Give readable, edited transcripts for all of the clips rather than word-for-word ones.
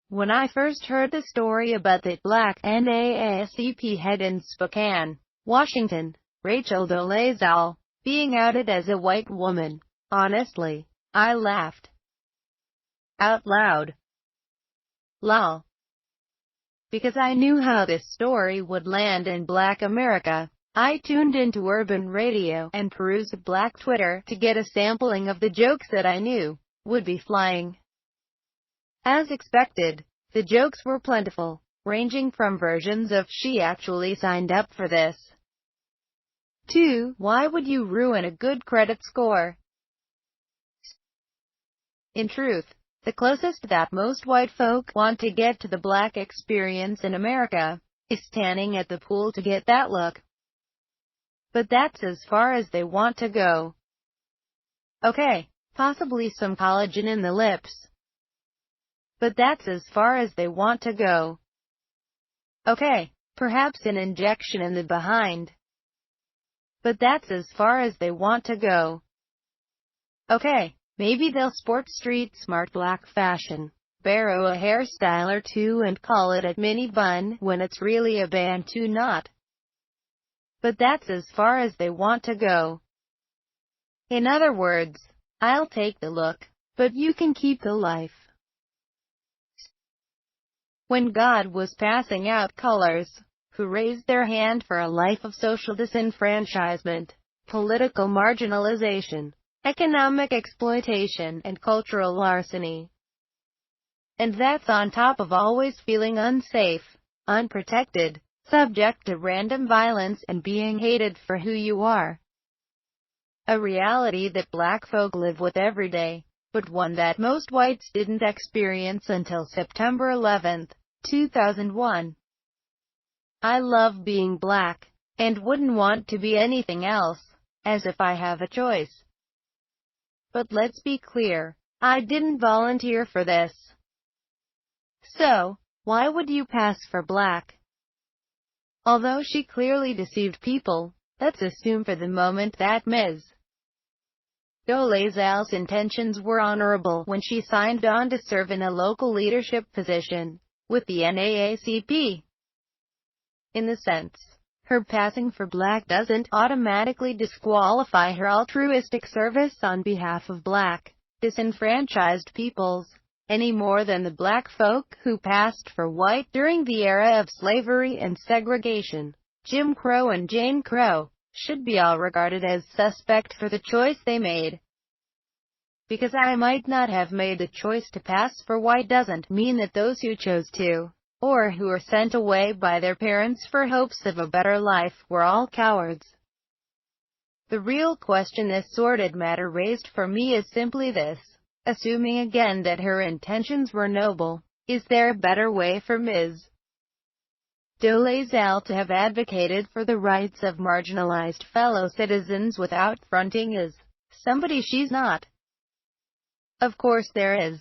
When I first heard the story about that black NAACP head in Spokane, Washington, Rachel Dolezal, being outed as a white woman, honestly, I laughed out loud. Lol. Because I knew how this story would land in Black America, I tuned into urban radio and perused Black Twitter to get a sampling of the jokes that I knew would be flying. As expected, the jokes were plentiful, ranging from versions of "she actually signed up for this" to "why would you ruin a good credit score?" In truth, the closest that most white folk want to get to the black experience in America is standing at the pool to get that look. But that's as far as they want to go. Okay, possibly some collagen in the lips. But that's as far as they want to go. Okay, perhaps an injection in the behind. But that's as far as they want to go. Okay, maybe they'll sport street smart black fashion, borrow a hairstyle or two and call it a mini bun when it's really a Bantu knot. But that's as far as they want to go. In other words, I'll take the look, but you can keep the life. When God was passing out colors, who raised their hand for a life of social disenfranchisement, political marginalization, economic exploitation, and cultural larceny? And that's on top of always feeling unsafe, unprotected, subject to random violence, and being hated for who you are. A reality that black folk live with every day, but one that most whites didn't experience until September 11, 2001. I love being black, and wouldn't want to be anything else, as if I have a choice. But let's be clear, I didn't volunteer for this. So, why would you pass for black? Although she clearly deceived people, let's assume for the moment that Ms. Dolezal's intentions were honorable when she signed on to serve in a local leadership position with the NAACP. In the sense, her passing for black doesn't automatically disqualify her altruistic service on behalf of black, disenfranchised peoples, any more than the black folk who passed for white during the era of slavery and segregation, Jim Crow and Jane Crow, should be all regarded as suspect for the choice they made. Because I might not have made the choice to pass for white doesn't mean that those who chose to, or who were sent away by their parents for hopes of a better life, were all cowards. The real question this sordid matter raised for me is simply this: assuming again that her intentions were noble, is there a better way for Ms. Dolezal to have advocated for the rights of marginalized fellow citizens without fronting as somebody she's not? Of course there is.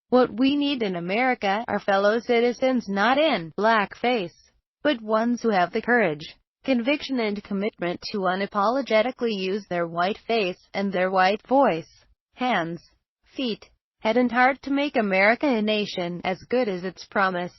What we need in America are fellow citizens not in blackface, but ones who have the courage, conviction and commitment to unapologetically use their white face and their white voice, hands, feet, head and heart to make America a nation as good as its promise.